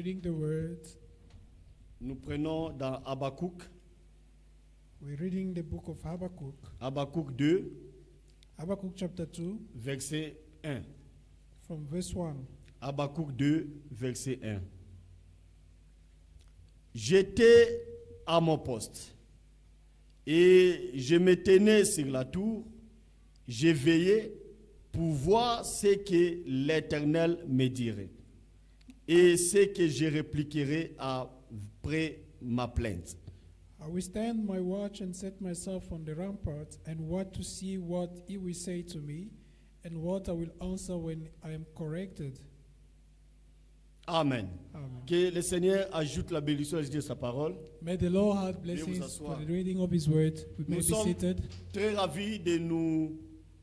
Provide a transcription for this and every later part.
reading the word. Nous prenons dans Habakkuk, We're reading the book of Habakkuk. Habakkuk 2, Habakkuk chapter 2, verset 1. from verse 1. Habakkuk 2, verset 1. J'étais à mon poste et je me tenais sur la tour. J'ai veillé pour voir ce que l'Éternel me dirait et ce que je répliquerai après ma plainte. I will stand my watch and set myself on the rampart and watch to see what he will say to me and what I will answer when I am corrected. Amen. Amen. Que le Seigneur ajoute la bénédiction de sa parole. May the Lord add vous blessings asseoir. for the reading of his word. We may Nous be sommes seated. très ravis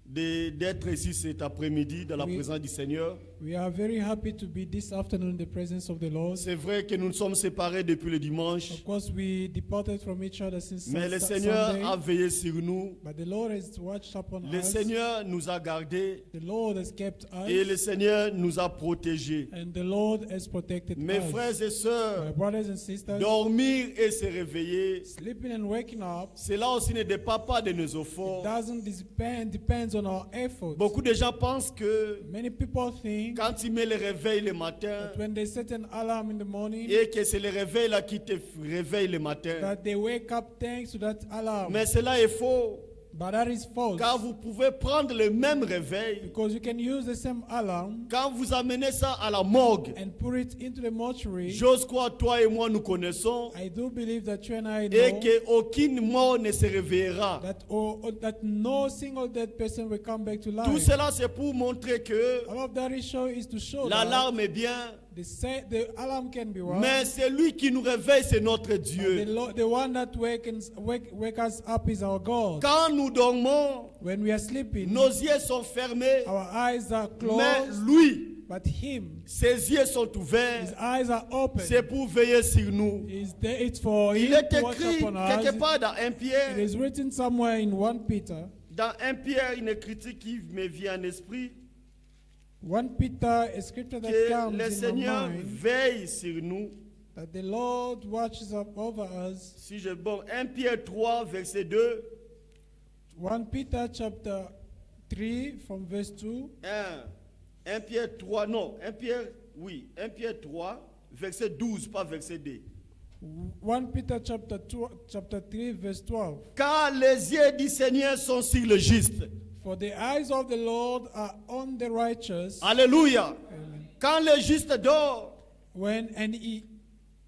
d'être ici cet après-midi dans la Oui. présence du Seigneur. We are very happy to be this afternoon in the presence of the Lord. C'est vrai que nous nous sommes séparés depuis le dimanche, Of course, we departed from each other since mais le Sunday, Seigneur a veillé sur nous. but the Lord has watched upon Le us. Seigneur nous a gardés The Lord has kept us, et le Seigneur nous a protégés. and the Lord has protected Mes us. frères et My sœurs, brothers and sisters, dormir et se réveiller, sleeping and waking up, cela aussi ne dépend pas de nos it efforts. doesn't depends on our efforts. Beaucoup de gens pensent que Many people think quand tu mets le réveil le matin that when they set an alarm in the morning, et que c'est le réveil là qui te réveille le matin. that they wake up thanks to that alarm. Mais cela est faux. But that is false. Car vous pouvez prendre le même réveil. Because you can use the same alarm Quand vous amenez ça à la morgue, and put it into the mortuary. j'ose croire, toi et moi nous connaissons, I do believe that you and I et know qu'aucune mort ne se réveillera. that no single dead person will come back to Tout life. cela c'est pour montrer que All of that is to show that l'alarme est bien, the alarm can be wrong. mais celui qui nous réveille, c'est notre Dieu. The one that wake us up is our God. Quand nous dormons, When we are sleeping, nos yeux sont fermés, our eyes are mais closed, lui, but Him, ses yeux sont His ouverts, eyes are open. c'est pour veiller sur nous. It's for Il Him est to watch écrit upon quelque us. part dans 1 It Pierre. is written somewhere in 1 Peter. Dans 1 Pierre, une écriture qui me vient en esprit, 1 Peter, a scripture that que comes le in my Seigneur mind, veille sur nous. that the Lord watches over us. Si je bon, 1 Pierre 3, verset 2, 1 Peter chapter 3 from verse 2. 1 Pierre 3, non, 1 Pierre, oui, 1 Pierre 3, verset 12, pas verset 2. 1 Peter chapter 3 verse 12. Car les yeux du Seigneur sont sur le juste. For the eyes of the Lord are on the righteous. Alléluia. Amen. Quand le juste dort,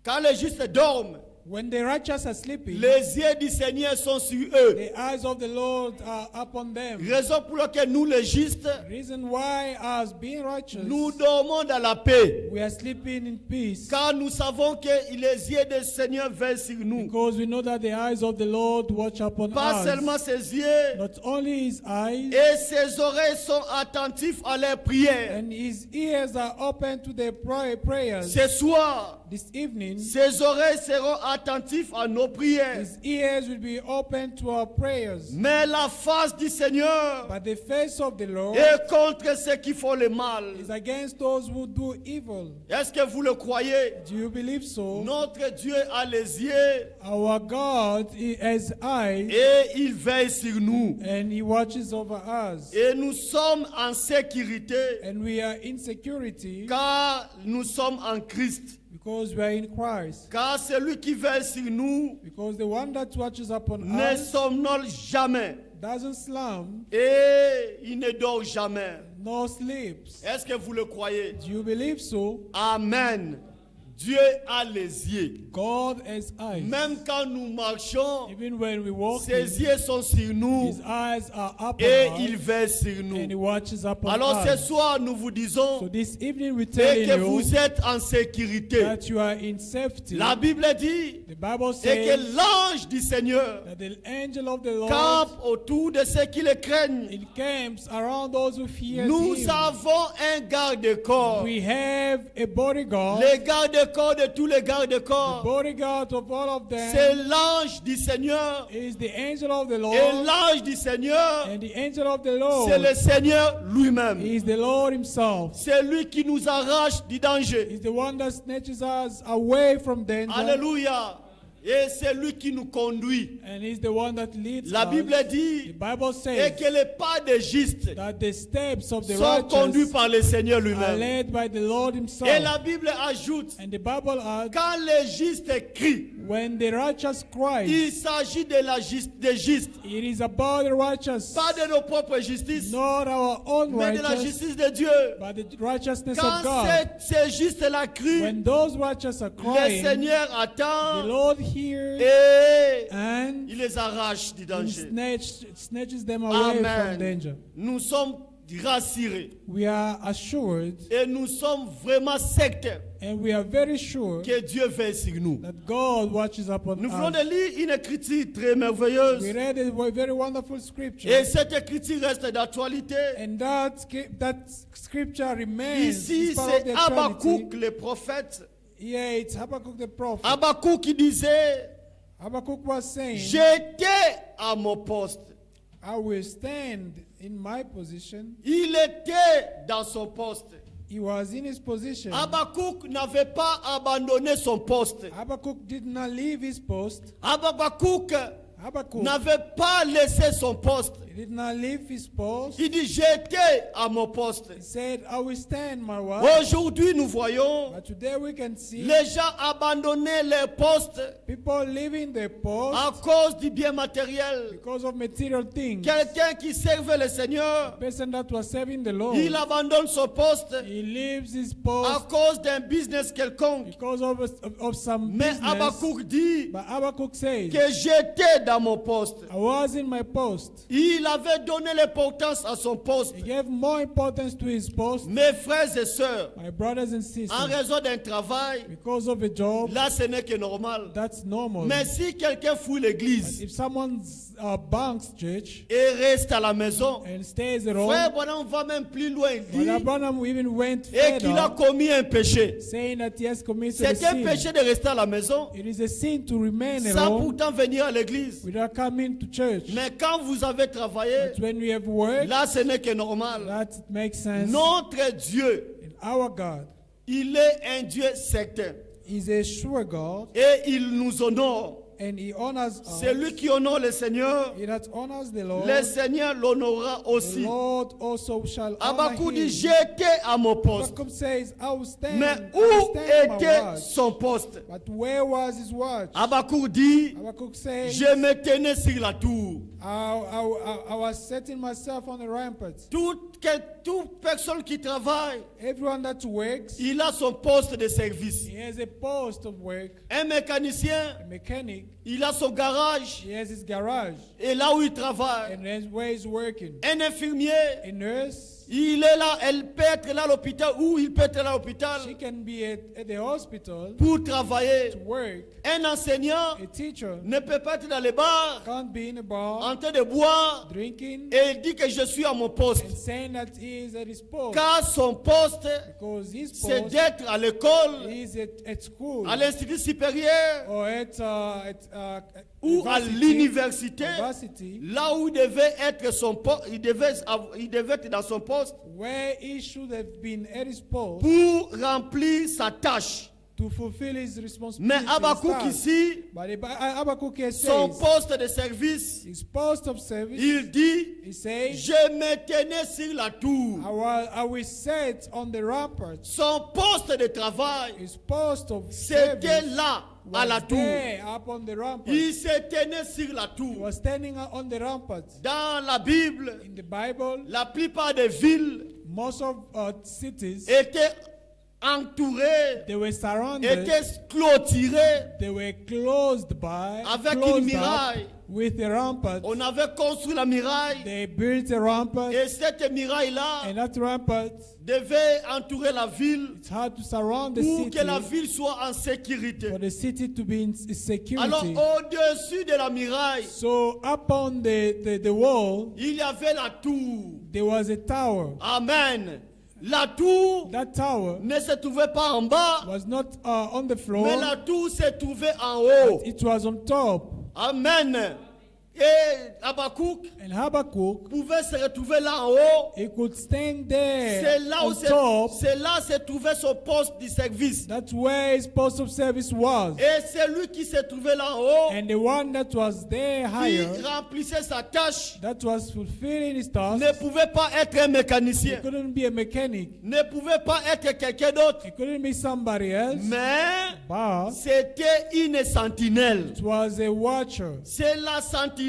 quand le juste dorment, When the righteous are sleeping, les yeux du Seigneur sont sur eux. the eyes of the Lord are upon them. Raison pour laquelle nous, les justes, Reason why, as being righteous, nous dormons dans la paix. we are sleeping in peace. Car nous savons que les yeux du Seigneur veillent sur nous. Because we know that the eyes of the Lord watch upon Pas us. seulement ses yeux, Not only his eyes, et ses oreilles sont attentifs à leurs prières. and his ears are open to their prayers. Ce soir, This evening, ses oreilles seront attentives à nos prières. his ears will be open to our prayers. Mais la face du Seigneur But the face of the Lord est contre ceux qui font le mal. is against those who do evil. Est-ce que vous le croyez? Do you believe so? Notre Dieu a les yeux Our God he has eyes, et il veille sur nous. and he watches over us. Et nous sommes en sécurité And we are in security car nous sommes en Christ. because we are in Christ. Car celui qui veille sur nous Because the one that watches upon ne us somnole jamais doesn't slumber et il ne dort jamais. nor sleeps. Est-ce que vous le croyez? Do you believe so? Amen. Dieu a les yeux. God has eyes. Même quand nous marchons, Even when we walk, ses yeux sont sur nous his eyes are upon et us, il veille sur and he nous. watches upon Alors ce us. soir, nous vous So disons this evening we et tell que you vous êtes en sécurité. that you are in safety. La Bible dit The Bible et que says l'ange du Seigneur that the angel of the Lord, campe autour de ceux qui le craignent. it camps around those who fear Nous him. avons un garde-corps. We have a bodyguard. Le garde-corps corps de tous les gardes-corps. bodyguard of all of C'est them l'ange du Seigneur. is the angel of the Et Lord, l'ange du Seigneur, and the angel of the c'est Lord le Seigneur lui-même. is the Lord himself. C'est lui qui nous arrache du danger. He's the one that snatches us away from danger, Alléluia. Et c'est lui qui nous conduit. and he's the one that leads La us. Bible The dit Bible et says que les pas des justes that the steps of the sont conduits righteous par le Seigneur are lui-même. led by the Lord Et himself. la Bible ajoute, And the Bible adds, quand les justes crient, when the righteous cry, il s'agit de la des justes, it is about the righteous, pas de nos propres justices, not our own mais de la righteous, justice de Dieu. but the righteousness Quand of God. ces justes-là crient, When those righteous are le crying, Seigneur the attend Lord hears et and il les arrache du he danger. snatches them away from Amen. danger. Nous sommes rassurés We are assured, et nous sommes vraiment certains and we are very sure que Dieu veille sur nous. that God watches upon Nous venons us. de lire une écriture très We merveilleuse read a very wonderful scripture, et cette écriture reste d'actualité. and that scripture remains. Ici, It's part of c'est the actuality. Habakkuk le prophète. Yeah, it's Habakkuk the prophet. Habakkuk qui disait, Habakkuk was saying, j'étais à mon poste. I will stand in my position. Il était dans son poste. He was in his position. Habakkuk n'avait pas abandonné son poste. Habakkuk did not leave his post. Habakkuk Habakkuk n'avait pas laissé son poste. he did not leave his post. Il dit, j'étais à mon poste. He said, I will stand my watch. Aujourd'hui, nous voyons But today we can see les gens abandonner leur poste people leaving their post à cause du bien matériel. because of material things. Quelqu'un qui servait le Seigneur, A person that was serving the Lord, il abandonne son poste he leaves his à post cause d'un business quelconque. because of some Mais business. Habakkuk dit But Habakkuk says, que j'étais dans mon poste. I was in my post. Il avait donné l'importance à son poste. He gave more importance to his post. Mes frères et sœurs, My brothers and en sisters, raison d'un travail, because of a job, là ce n'est que normal. that's normal. Mais si quelqu'un fouille l'église If someone banks church et reste à la maison, and stays at frère home, Branham va même plus loin. Il Brother dit Branham even went et qu'il a further, commis un péché. saying that he has committed a C'est un sin. péché de rester à la maison It is a sin to remain at sans home pourtant venir à l'église. without coming to church. Mais quand vous avez travaillé, But when we have worked, là ce n'est que normal. that makes sense. Notre Dieu, And our God il est un Dieu certain is a sure God, et il nous honore. and He honors us. C'est lui qui honore le Seigneur. He that honors the Lord, Le Seigneur l'honorera the aussi. Lord also shall honor Habakkuk dit, him. j'étais à mon poste. Habakkuk says, I will stand, Mais I will où stand my était watch. son poste? But where was his watch? Habakkuk dit, Habakkuk says, je me tenais sur la tour. I was setting myself on the ramparts. Toute personne qui travaille, Everyone that works, il a son poste de service. he has a post of work. Un mécanicien, A mechanic, il a son garage he has his garage, et là où il travaille. and that's where he's working. Un infirmier, A nurse, il est là, elle peut être là à l'hôpital ou il peut être là à l'hôpital she can be at the hospital pour travailler. to work. Un enseignant A teacher ne peut pas être dans les bars can't be in a bar en train de boire drinking et il dit que je suis à mon poste. and saying that he is at his post, Car son poste, because his c'est post d'être à l'école, is at school à l'institut supérieur or at ou à l'université, university, là où il devait être son poste, il devait être dans son poste where he should have been at his post pour remplir sa tâche. to fulfill his responsibility. Mais Habakkuk ici, But Habakkuk here son says, poste de service, his post of service, il dit, he says, je me tenais sur la tour. I will set on the ramparts. Son poste de travail, His post of c'était service là, à la was tour. there up on the ramparts. Il se tenait sur la He tour. was standing on the ramparts. Dans la Bible, In the Bible, la plupart des villes most of cities, étaient entourées, they were surrounded, étaient clôturées. they were closed by, Avec une closed muraille. up with a rampart. On avait construit la muraille They built a rampart, et cette muraille-là and that rampart, devait entourer la ville it's hard to surround the pour city, que la ville soit en sécurité. for the city to be in Alors security. au-dessus de la muraille, So up on the wall, il y avait la tour. there was a tower. Amen. La tour That tower ne se trouvait pas en bas, was not on the floor, mais la tour se trouvait en haut. it was on top. Amen. Et Habakkuk And Habakkuk, pouvait se retrouver là en haut. he could stand there C'est là où on top. se trouvait son poste de service. That's where his post of service was. Et c'est lui qui se trouvait là en haut, And the one that was there qui higher, remplissait sa tâche, that was fulfilling his task, ne pouvait pas être un he mécanicien, couldn't be a mechanic. ne pouvait pas être quelqu'un d'autre, He couldn't be somebody else. mais But c'était une sentinelle. it was a watcher. C'est la sentinelle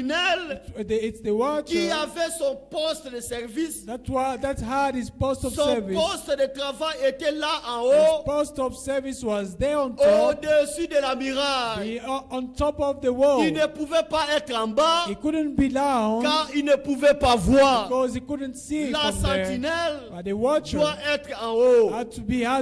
It's the qui watcher avait son poste de service. that had his post of Son service. poste de travail était là en His haut, post of service was there on top, au-dessus de la muraille. on top of the wall. Il ne pouvait pas être en bas He couldn't be down car il ne pouvait pas voir. because he couldn't see La from there. sentinelle But the watcher doit être en haut. has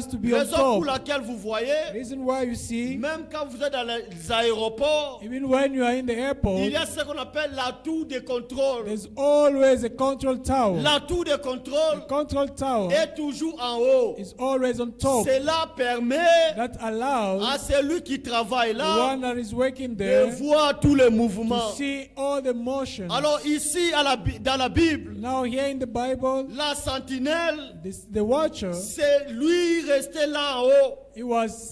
to be on Raison pour top. laquelle vous voyez, Reason why you see, même quand vous êtes dans les aéroports, even when you are in the il airport, y a ce qu'on appelle la tour de contrôle. there's always a control tower. La tour de The contrôle control tower est toujours en haut. is always on top. Cela permet That allows à celui qui travaille the là one that is working de there voir tous les to mouvements. see all the motions. Alors ici dans la Bible, Now here in the Bible, la sentinelle, the watcher, c'est lui resté là en haut. he was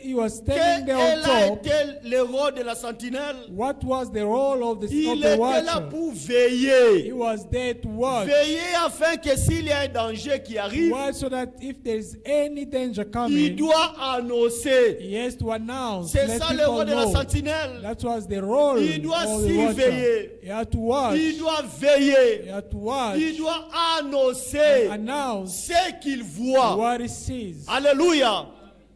he was standing Quel there a on top. été le rôle de la sentinelle? What was the role of the Il était là watcher? pour He veiller. was there to watch. Veiller afin que s'il y a un danger qui arrive, Why? So that if there's any danger il coming, doit annoncer. he has to announce. C'est Let ça le people rôle de la know. sentinelle. That was the role Il doit of the watcher. surveiller. He had to watch. Il doit He veiller. had to watch. Il doit annoncer Announce ce qu'il voit. what he sees. Alléluia.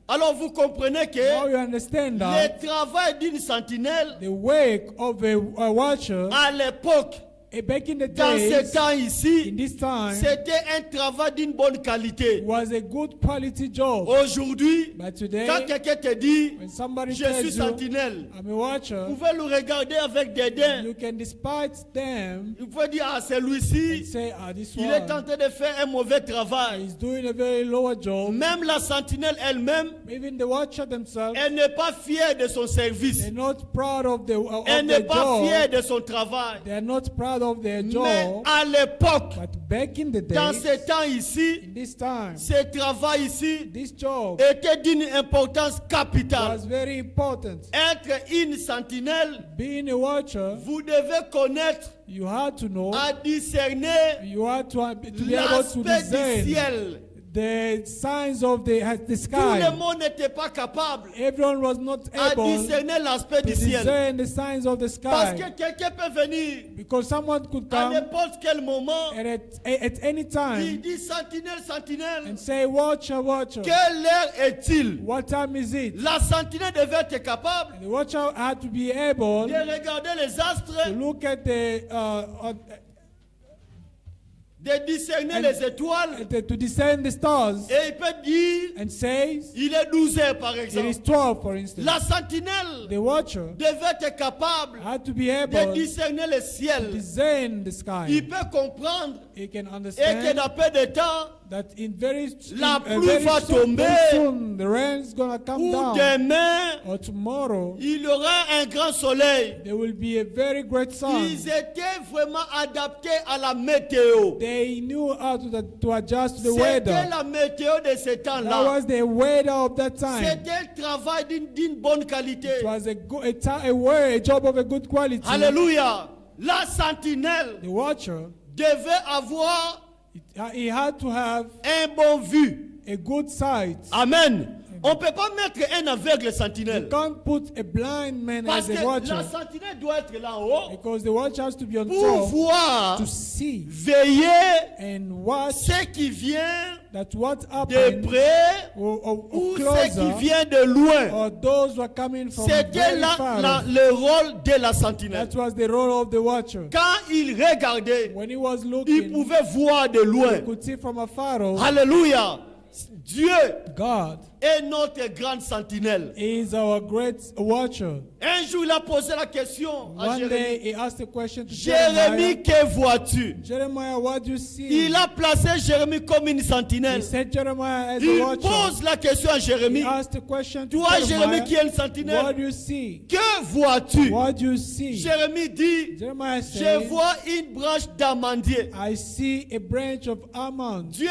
Alors vous comprenez que Now you understand that le travail d'une sentinelle the work of a watcher à l'époque, back in the dans ce days, temps in ici, this time, c'était un travail d'une bonne qualité. was a good quality job. Aujourd'hui, But today, quand quelqu'un te dit when somebody je tells suis you, sentinelle, I'm a watcher, vous pouvez le regarder avec dédain. you can despise them Vous pouvez dire ah and celui-ci, say, this il est en one train de faire un mauvais travail. is doing a very lower job. Même la sentinelle elle-même, Even the watcher themselves, elle n'est pas fière de son service. they're not proud of Elle their n'est pas fière job. de son travail. They're not proud of their Mais job. à l'époque, But back in the dans days, ce temps ici, in this time, ce travail ici this job était d'une importance capitale. was very important. Être une sentinelle, Being a watcher, vous devez connaître, you had to know, à discerner you had to be able to l'aspect du discern ciel. the signs of the Tout le sky. monde n'était pas capable Everyone was not à able discerner l'aspect to du ciel. discern the signs of the Parce sky que quelqu'un peut venir because someone could à come n'importe quel moment, and at any il time dit sentinelle, sentinelle. and say, Watcher, watcher, Quelle heure est-il? what time is it? La sentinelle devait être capable And the watcher had to be able de regarder les astres, to look at de discerner les étoiles. to discern the stars Et il peut dire, and says il est 12 heures par it is exemple. 12, for instance. La sentinelle The watcher devait être capable had to be de able to discerner le ciel. discern the sky. Il peut comprendre He can et que understand dans peu de temps, that in very, La in, pluie very va soon, tomber. very soon the rain is gonna come ou down, demain, or tomorrow il y aura un grand soleil. there will be a very great sun. Ils étaient vraiment adaptés à la météo. They knew how to adjust to the C'était weather. la météo de ce That temps-là. was the weather of that time. C'était un travail d'une bonne qualité. It was a job of a good quality. Alléluia. La sentinelle The watcher, devait avoir he had to have un bon vue. a good sight. Amen. On ne peut pas mettre un aveugle You sentinelle. can't put a blind man Parce as que a watcher la sentinelle doit être là en haut because the watcher has to be on pour top voir, to see veiller and watch ce qui vient that what de happened près or ou ce qui closer vient de loin. or those who are coming from C'était very far. le rôle de la sentinelle. That was the role of the watcher. Quand il regardait, When he was il looking, pouvait voir de he loin. could see from afar off. Alléluia. Dieu God est notre grande sentinelle. is our great watcher. Un jour, il a posé la question à One Jérémie. day he asked a question to Jeremiah. Jérémie, que vois-tu? Jeremiah, what do you see? Il a placé Jérémie comme une He sentinelle. said Jeremiah as Il a watcher. pose la question à He Jérémie. asked a question to Toi, Jérémie, qui Jeremiah. est une What sentinelle, do you see? que vois-tu? What do you see? Jérémie dit, Jeremiah je said, vois une branche d'amandier. I see a branch of almond. Dieu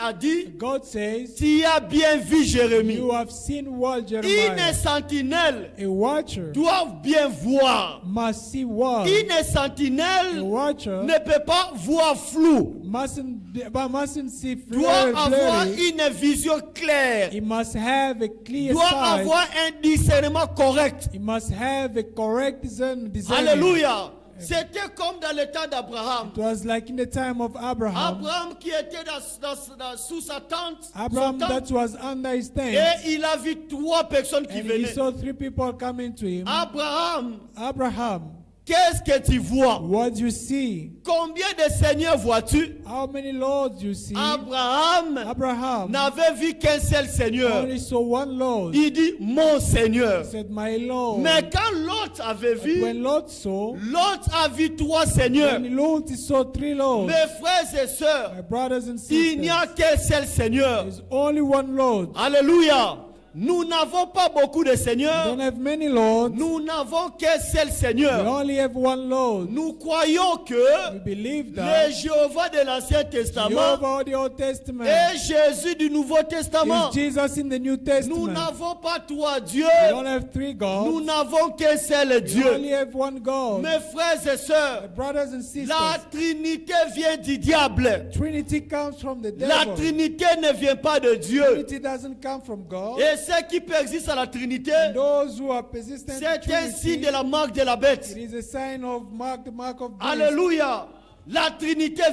a dit, God says, tu as bien vu Jérémie. you have seen what Une Jeremiah. sentinelle A watcher doit bien voir. must see what. Une A sentinelle watcher ne peut pas voir flou. mustn't see Doit avoir clearly. une vision claire. He must have a clear Doit sight. avoir un discernement correct. He must have a correct discernment. Alléluia. C'était comme dans le temps d'Abraham. It was like in the time of Abraham. Abraham qui était sous sa tente. Abraham son tente, that was under his tent. et il a vu 3 personnes qui And he venaient. saw 3 people coming to him. Abraham, Qu'est-ce que tu vois? what do you see? Combien de seigneurs vois-tu? How many lords do you see? Abraham Abraham n'avait vu qu'un seul Seigneur. only saw one Lord. Il dit mon Seigneur. He said, my Lord. Mais quand l'autre avait But vu, when Lot saw, l'autre a vu 3 seigneurs. when Lot saw 3 lords, Mes frères et sœurs, my brothers and il n'y a sisters, qu'un seul Seigneur. there's only one Lord. Alléluia. Nous n'avons pas beaucoup de We seigneurs. don't have many lords. Nous n'avons qu'un seul We Seigneur. only have one Lord. Nous croyons que We believe le that Jéhovah de l'Ancien Testament Jehovah of the Old Testament et Jésus du Nouveau Testament. is Jesus in the New Nous Testament. n'avons pas 3 dieux. We don't have 3 Nous gods. n'avons qu'un seul We only Dieu. have one God. Mes frères et My sœurs, brothers and sisters, la Trinité vient du diable. Trinity comes from the La devil. Trinité ne vient pas de Dieu. Trinity doesn't come from God. Et ceux qui persistent à la Trinité, Those who are persistent in c'est un signe Trinity, de la marque de la bête. it is a sign of the mark of beast. Alléluia. La Trinité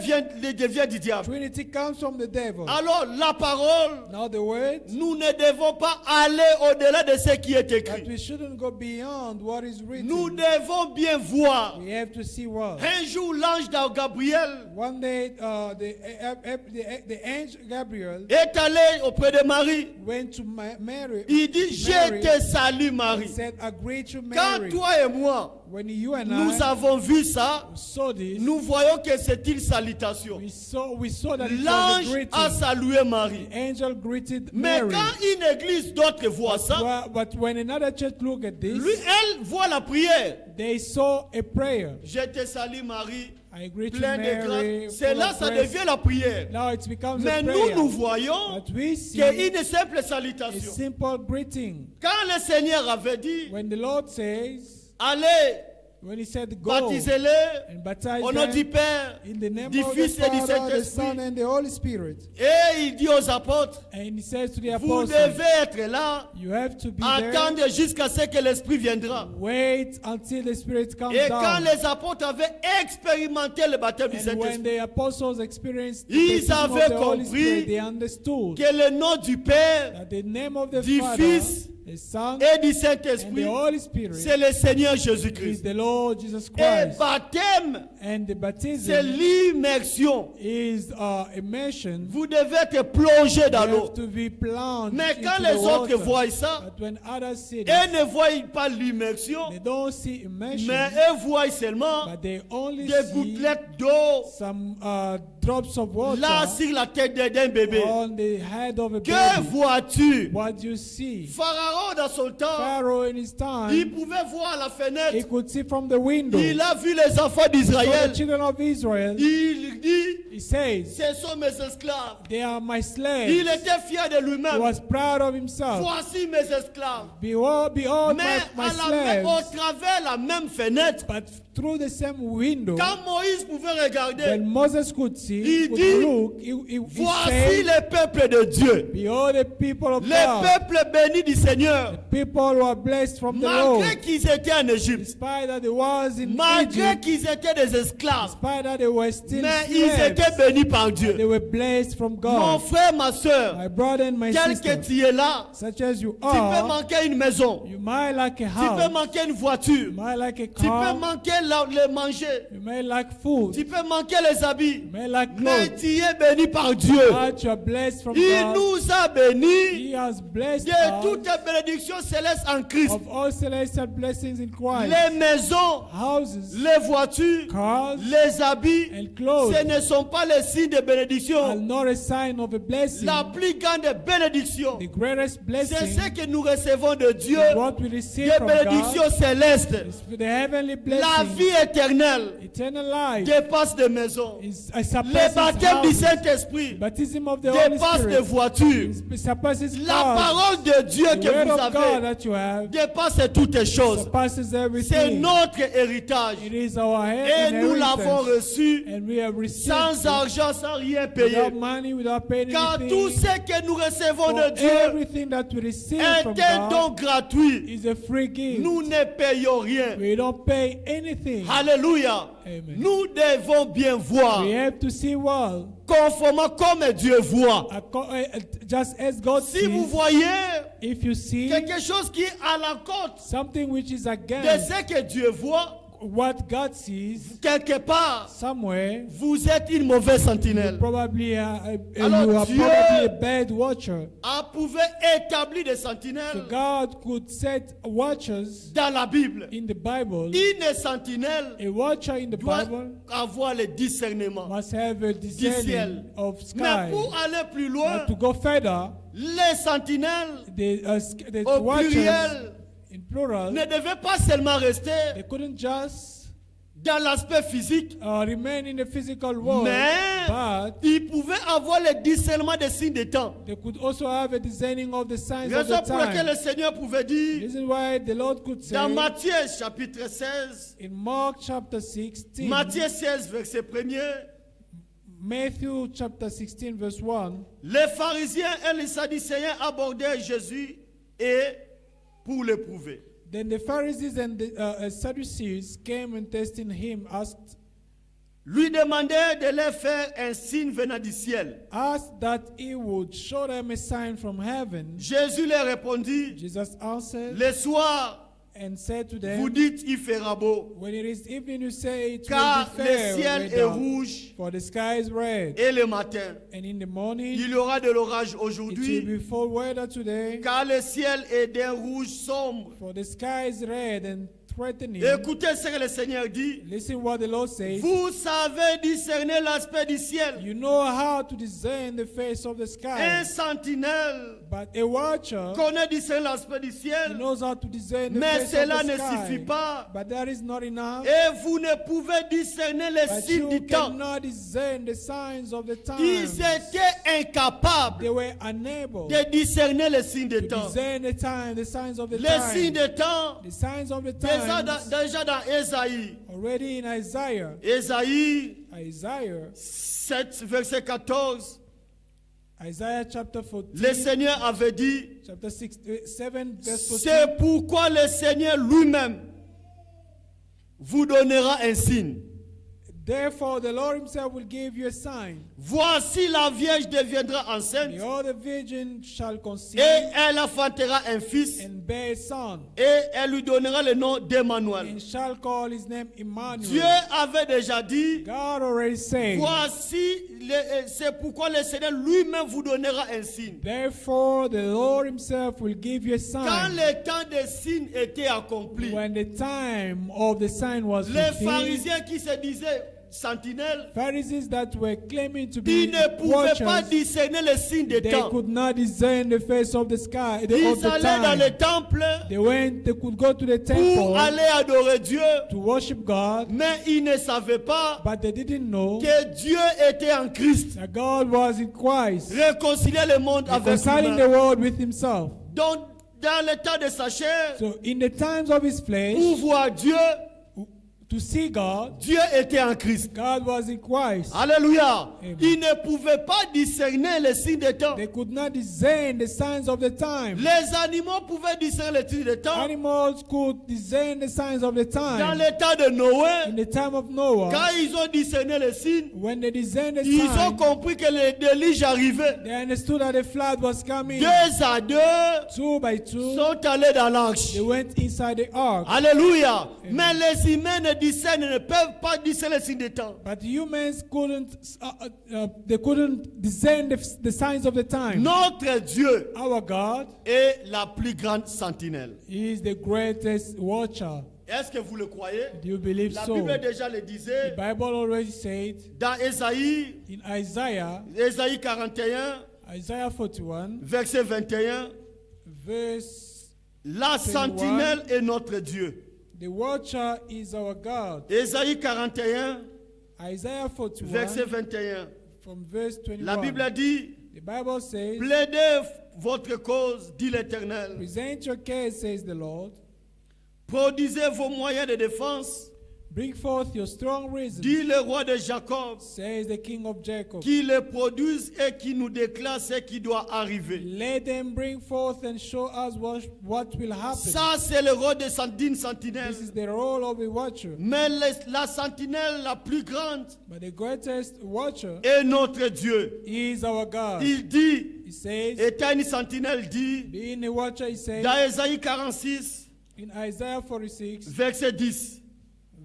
devient du diable. Trinity comes from the devil. Alors la parole, Now the word nous ne devons pas aller au-delà de ce qui est that écrit. we shouldn't go beyond what is written. Nous devons bien voir. We have to see what. Un jour, l'ange de Gabriel One day, the angel Gabriel est allé auprès de Marie. went to Mary. Il dit, je Mary te salue and Marie. said, I greet you, Quand Mary. toi et moi, When you and nous I avons vu ça, saw this, nous voyons que c'est une salutation. we saw that it was a L'ange greeting. a salué Marie. The angel greeted Mais Mary. quand une église d'autres voit ça, But when another church looked at this, lui, elle voit la prière. they saw a prayer. Je te salue Marie, I greet you, plein de Mary. grâce. C'est full là of ça grace. devient la prière. Now it becomes Mais a nous, prayer. nous voyons But we see qu'une simple a salutation. simple greeting. Quand le Seigneur avait dit, When the Lord says, allez, when He said, go baptisez-les and baptize au nom du them Père, in the name du of the Fils et du Father, the Son, Saint-Esprit. and the Holy Spirit. Et il dit aux apôtres, And He says to the vous apostles, devez être là, you have to be there. attendre jusqu'à ce que l'Esprit viendra. Wait until the Spirit comes Et quand down. les apôtres avaient expérimenté le baptême du And when Saint-Esprit, the apostles experienced the Ils baptism of avaient the Holy compris Spirit, they understood que le nom du Père that the name of the du Father, Fils the Son, et du and the Saint-Esprit, Holy Spirit c'est le Seigneur is Jésus-Christ. the Lord Jesus Et Christ. baptême, And the c'est baptism l'immersion. is immersion. Vous devez être plongé dans You l'eau. have to be plunged Mais quand into les the autres water. voient ça, But when others see ils this, ne voient pas l'immersion, they don't see immersion, mais eux voient seulement but they only des see gouttelettes d'eau some drops of water là sur la tête d'un bébé. on the head of a Que baby. vois-tu? What do you see? Pharaon dans son temps, Pharaoh in his il time, pouvait voir à la he fenêtre. could see from the window. Il a vu les enfants So the d'Israël. children of Israel, Il dit, he says, ce sont mes esclaves. they are my Il slaves. était fier de He lui-même. was proud of himself. Voici mes esclaves. Behold Mais my au slaves. travers la même fenêtre, But through the same window, quand Moïse pouvait regarder, when Moses could see, Il could dit, look, he voici said, le peuple de Dieu. behold the people of Le God, peuple béni du Seigneur. people who are blessed from the Lord. Malgré qu'ils étaient en Égypte, Despite that they was in malgré Egypt, qu'ils étaient des esclaves, despite that they were still mais ils étaient slaves, bénis par they Dieu. were blessed from Mon God. frère, ma soeur, My brother and my tel sister, que tu es là, such as you tu peux are, manquer une maison, you might like a tu peux house, manquer une voiture, you might like a tu peux car, manquer le manger, you may like food, tu peux manquer les habits, you may like are Mais clothed. tu es béni par Dieu. But you are blessed from Il God. nous a bénis He has blessed de us toutes les bénédictions célestes en Christ. of all celestial blessings in Christ. Les maisons, Houses, les voitures, cars, les habits, and clothes ce ne sont pas les signes de are bénédiction. not a sign of a blessing. La plus grande bénédiction, The greatest c'est blessing ce que nous recevons de Dieu, is what we receive des from God. bénédictions célestes. Is the heavenly La blessing. vie éternelle Eternal life dépasse des maisons. is Le surpasses baptême du houses. Saint-Esprit Baptism of the Holy dépasse des Spirit voitures. surpasses La cars. parole de Dieu The que word vous of God avez that you have dépasse toutes les choses. surpasses C'est everything. notre héritage. It is our Et nous l'avons inheritance. reçu And we have received sans it argent, sans rien payer. without money, without paying Car tout anything. ce que nous recevons For de Dieu everything that we receive from est un don God gratuit. is a free gift. Nous ne payons rien. We don't pay anything. Alléluia. Amen. Nous devons bien voir, We have to see well, conformément comme Dieu voit. just as God Si vous sees. voyez If you see quelque chose qui est à l'encontre something which is de against ce que Dieu voit, what God sees, quelque part, somewhere, vous êtes une mauvaise sentinelle. probably Alors you are Dieu- probably a bad watcher. A pouvait établir des So sentinelles God could set watchers dans la Bible. in the Bible. Une sentinelle A watcher in the doit Bible avoir le discernement. must have a discerning ciel. of Mais sky. pour aller plus loin, But to go further, les sentinelles the au watchers pluriel in plural, ne devaient pas seulement rester they couldn't just dans l'aspect physique, remain in the physical world, mais but ils pouvaient avoir le discernement des signes des temps. they could also have a discerning of the signs of Raison the pour laquelle time. le Seigneur pouvait dire This is why the Lord could say dans Matthieu chapitre 16, in Mark chapter 16, Matthieu 16 verset 1er, Matthew chapter 16 verse 1, les pharisiens et les sadducéens abordaient Jésus et pour l'éprouver. then the Pharisees and the Sadducees came and testing him, Lui demandaient de leur faire un signe venant du ciel. asked that he would show them a sign from heaven. Jésus leur répondit, Jesus answered le soir, and said to vous them, dites il fera beau, when it is evening, you say it car will be le fair ciel est weather, rouge for the sky is red, et le matin. and in the morning Il y aura de l'orage it will aujourd'hui, be full weather today, car le ciel est d'un rouge sombre. for the sky is red and threatening. Écoutez ce que le Seigneur dit. Listen what the Lord says. Vous savez discerner l'aspect du ciel. You know how to discern the face of the sky, Un sentinelle but a watcher, connaît discerner l'aspect du he ciel, knows how to discern the mais face cela of ne the sky. suffit pas. But that is not enough. Et vous ne pouvez discerner les But signes you du temps. cannot discern the signs of the times. Ils étaient incapables They were unable de discerner les signes to du temps. discern the signs of the Les signes times. du temps, The signs of the déjà times. dans Ésaïe. Already in Isaiah. Ésaïe Isaiah 7, verset 14. Isaiah chapter 14. Le Seigneur avait dit, Chapter 7 verse 14. c'est pourquoi le Seigneur lui-même vous donnera un signe. Therefore the Lord himself will give you a sign. Voici la Vierge deviendra enceinte Behold, the virgin shall conceive et elle enfantera un fils and bear a son, et elle lui donnera le nom d'Emmanuel. and shall call his name Dieu Emmanuel. avait déjà dit, God already said, c'est pourquoi le Seigneur lui-même vous donnera un signe. therefore the Lord himself will give you a Quand sign. le temps des signes était accompli, When the time of the sign was les fulfilled, pharisiens qui se disaient sentinelles, Pharisees that were claiming to ils be ne pouvaient pas watchers, discerner les signes des they temps. could not discern the face of the sky, of Ils the allaient dans le time. temple They could go to the pour temple aller adorer Dieu, to worship God, mais ils ne savaient pas but they didn't know que Dieu était en Christ, that God was in Christ, réconcilier le monde avec reconciling the lui-même. world with himself. Donc, dans le temps de sa chair, So in the times of his flesh, pour voir Dieu, to see God, Dieu était en Christ. God was in Christ. Alléluia. Amen. Ils ne pouvaient pas discerner les signes des temps. They could not discern the signs of the time. Les animaux pouvaient discerner les signes des temps. Animals could discern the signs of the Dans time. le temps de In Noé, the time of Noah, quand ils ont discerné les signes, when they discerned the ils ont signs, compris que le déluge arrivait. they understood that the flood was coming. 2 à 2 2 by 2, sont allés dans l'arche. they went inside the ark. Alléluia. Mais les humains ne discernent ne peuvent pas discerner les signes des temps. But humans they couldn't discern the signs of the time. Notre Dieu Our God est la plus grande sentinelle. is the greatest watcher. Est-ce que vous le croyez? Do you believe La so? Bible déjà le The disait Bible already said dans Ésaïe, in Isaiah 41, Isaiah 41, verset 21, verse, la sentinelle est notre Dieu. the watcher is our God. Ésaïe 41, Isaiah 41, verset 21. from verse 21. La Bible dit, The Bible says, plaidez votre cause, dit l'Éternel. present your case, says the Lord. Produisez vos moyens de défense, Bring forth your strong reason, dit le roi de Jacob, says the King of Jacob. qui les produise et qui nous déclare ce qui doit arriver. Let them bring forth and show us what will happen. Ça, c'est le rôle d'une sentinelle. This is the role of a watcher. Mais la sentinelle la plus grande But the greatest watcher est notre Dieu. is our God. Il dit, He says, étant une sentinelle, dit, being a watcher, he says, dans Ésaïe 46, in Isaiah 46, verset 10,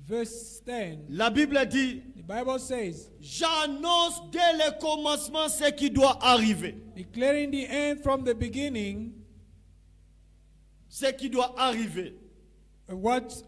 verse 10, la Bible dit, the Bible says, j'annonce dès le commencement ce qui doit arriver. declaring the end from the beginning, Ce qui doit arriver. what